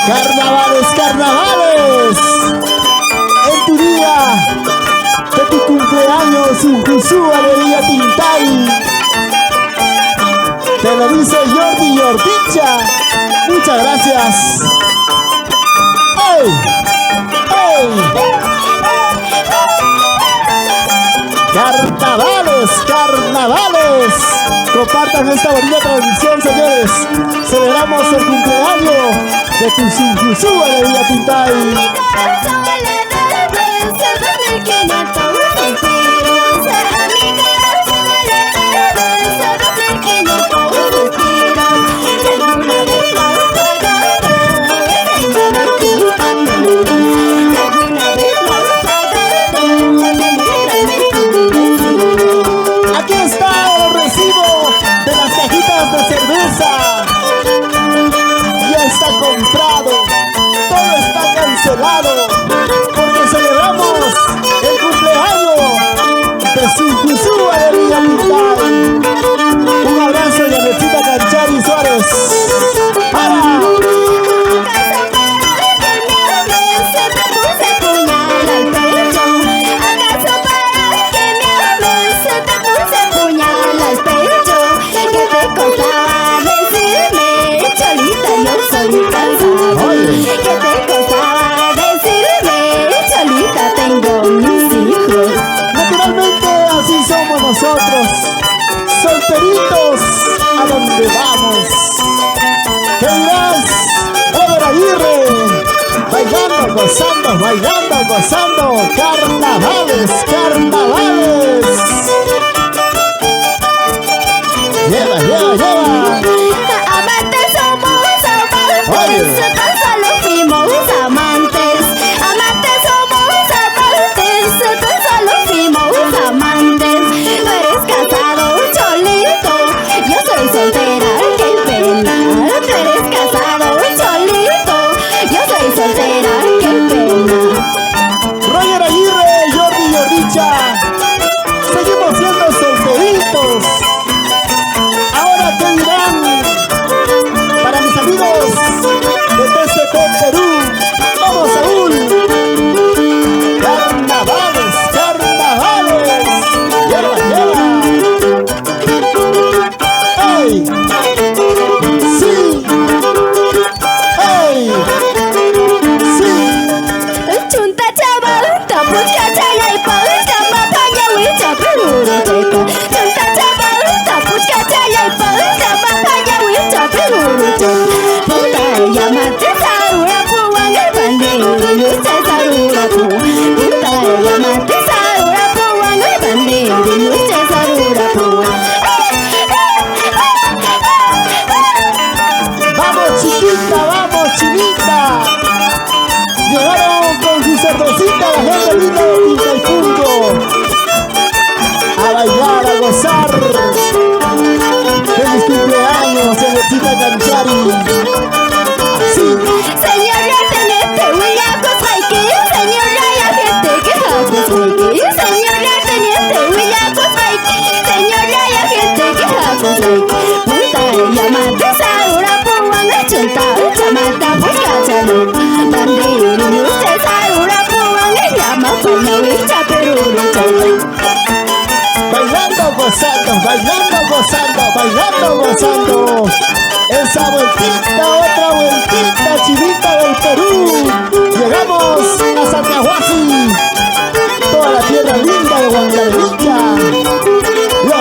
Carnavales, carnavales. En tu día de tu cumpleaños, Inclusú Alegría Tintay. Te lo dice Jordi Jordicha. Muchas gracias. ¡Ey! ¡Ey! Carnavales, carnavales. Compartan esta bonita transmisión, señores. Celebramos el cumpleaños de tu Inclusú Alegría Tintay. Aquí está el recibo de las cajitas de cerveza. Ya está comprado, todo está cancelado, porque celebramos el cumpleaños de su Inclusú Alegría Tintay. Un abrazo de Alexita Canchari Suárez. ¡Para! ¿Qué te costaba decirme? Cholita, tengo mis hijos. Naturalmente así somos nosotros, solteritos a donde vamos. ¿Qué dirás, Ever Aguirre? Bailando, gozando, carnavales, carnavales. Lleva, lleva, lleva. Amantes somos amantes, tan solo fuimos amantes. Amantes somos amantes, tan solo fuimos amantes. Tú eres casado, Cholito, yo soy soltera, qué pena. Tú eres casado, Cholito, yo soy soltera, qué pena. Roger Aguirre, Jordi Jordicha, seguimos siendo solteritos. Ahora, ¿qué dirán? Para mis amigos de TCP Perú, vamos Saúl. Carnavales, carnavales. Lleva, lleva. ¡Ey! ¡Sí! ¡Ey! ¡Sí! Chunta chaval, tapus cachaya y pausa, mapaya huicha, peruro tepa. Chunta chaval, tapus cachaya y pausa, mapaya huicha, peruro tepa. Puta llamate sarura puang el bandero, lucha sarura puang. Puta llamate sarura puang el bandero, lucha sarura puang. Vamos chiquita, vamos chinita. Llegaron con su cervecita la gente linda de Tintayfungo. A bailar, a gozar. Feliz cumpleaños, Alexita Canchari. Sí. Señora teniente, William Cosmaiki. Señora y agente que Cosmaiki. Señora teniente, William Cosmaiki. Señora y agente que Cosmaiki. Punta llamate sarura puang chunta chamata puscachalo. Bandero usted sarura puang llama pona wicha peruru chay. Bailando, gozando. Esa vueltita, otra vueltita, chivita del Perú. Llegamos a Santahuasi, toda la tierra linda de Huancavelica. Lo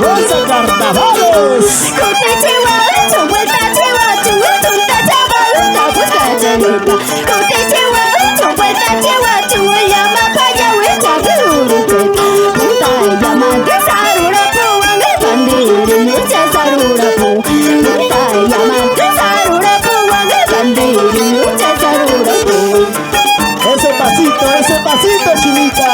goza, carnavales. Cote chihuahua, chupueta chihuahua, chunta chaval, tapus cachalita. Cote chihuahua, chupueta chihuahua, chunta llama paya wicha peruru tepa. Punta llamate sarura puang el bandero, lucha sarura puang. Punta llamate sarura puang el bandero, lucha sarura puang. Ese pasito, chinita.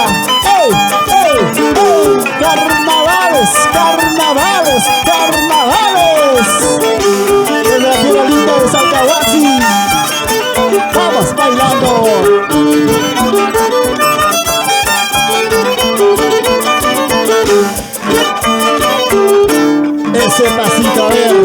¡Ey, ey, ey! Carnavales, carnavales, carnavales. En la tierra linda de Santahuasi. Vamos bailando. Ese pasito, a ver.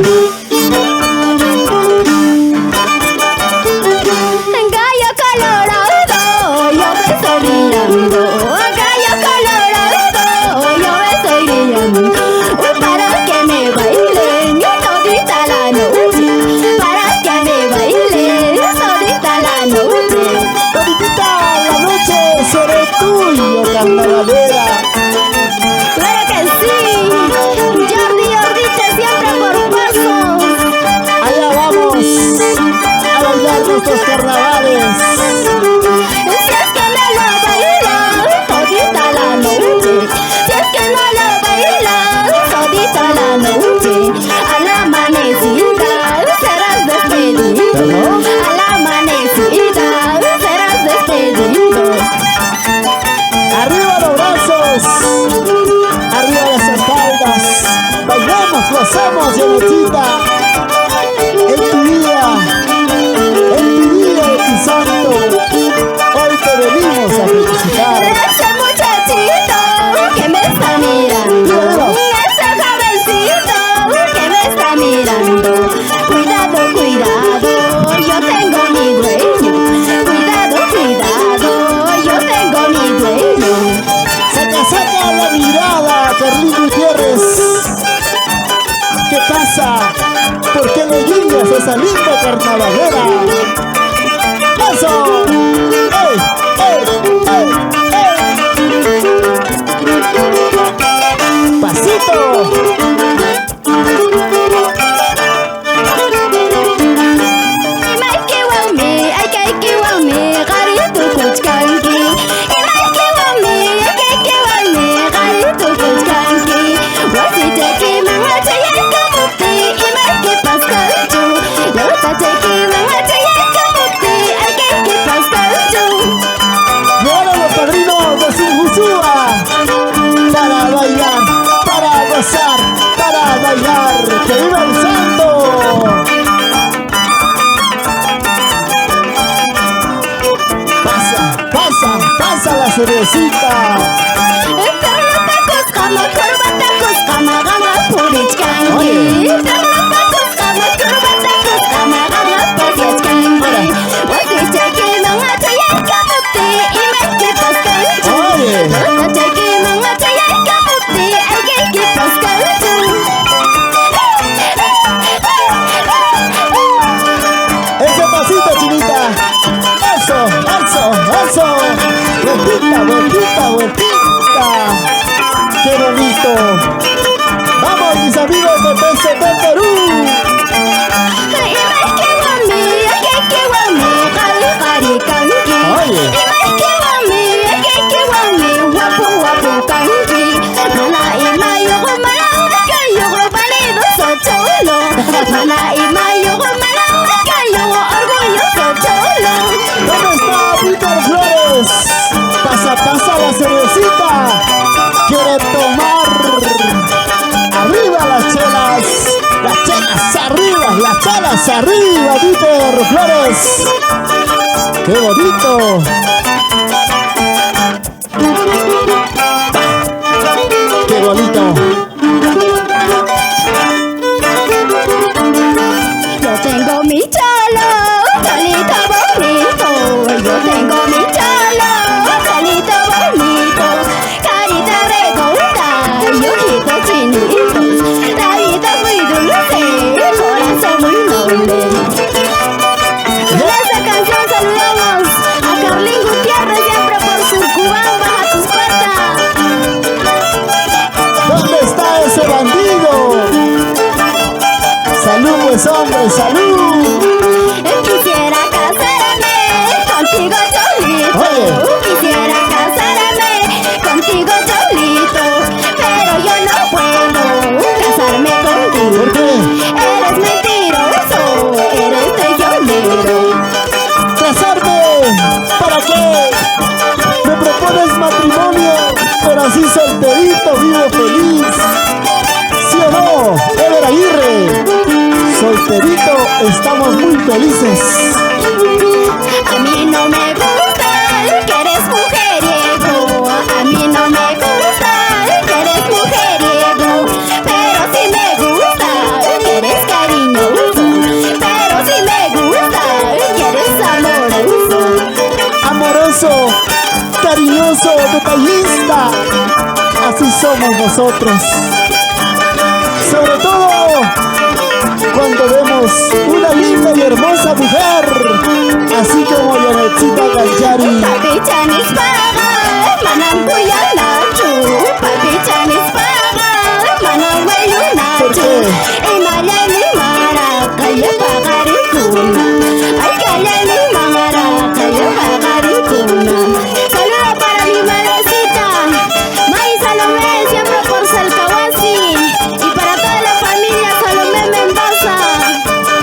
pasa? ¿Por qué le guiñas a esa linda carnavalera? ¡Eso! ¡Ey! ¡Ey! ¡Ey! ¡Ey! ¡Pasito! Para bailar, ¡que viva el santo! Pasa la cervecita. Vueltita, qué bonito. Vamos, mis amigos de PCP Perú. ¿Dónde está Víctor Flores? Pasa la cervecita. Quiere tomar. Arriba las chelas arriba, Víctor Flores. Qué bonito. Qué bonito. Yo tengo mi cholo, cholito bonito. Yo tengo mi cholo, cholito bonito. Carita redonda y ojitos chinitos. La vida muy dulce, corazón muy noble. En esta canción saludamos a Carlín Gutiérrez, siempre por Surcubán, Baja Tusparta. ¿Dónde está ese bandido? Salud, pues hombre, salud. Quisiera casarme contigo, Cholito. Quisiera casarme contigo, Cholito. Pero yo no puedo casarme contigo. ¿Por qué? Eres mentiroso, eres traicionero. ¿Casarme? ¿Para qué? ¿Me propones matrimonio? Pero así solterito, vivo feliz. ¿Sí o no, Ever Aguirre? Solterito, estamos muy felices. A mí no me gusta que eres mujeriego. A mí no me gusta que eres mujeriego. Pero sí me gusta que eres cariñoso. Pero sí me gusta que eres amoroso. Amoroso, cariñoso, detallista. Así somos nosotros. Sobre todo cuando vemos una linda y hermosa mujer, así como Yanetcita Ganchari. Papi Chanis paga, manang kuya nacho. Papi Chanis paga, manang wayo nacho. Ay malali mara, kaya pagari kuna. Ay kalali mara, kaya pagari kuna. Saludo para mi madrecita, May Salomé, siempre por Salcahuasi. Y para toda la familia Salomé Mendoza.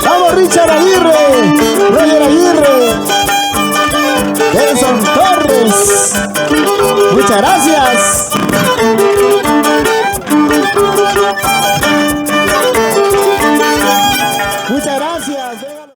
¡Vamos, Richard Aguirre! ¡Roger Aguirre! ¡Edson Torres! ¡Muchas gracias! ¡Muchas gracias!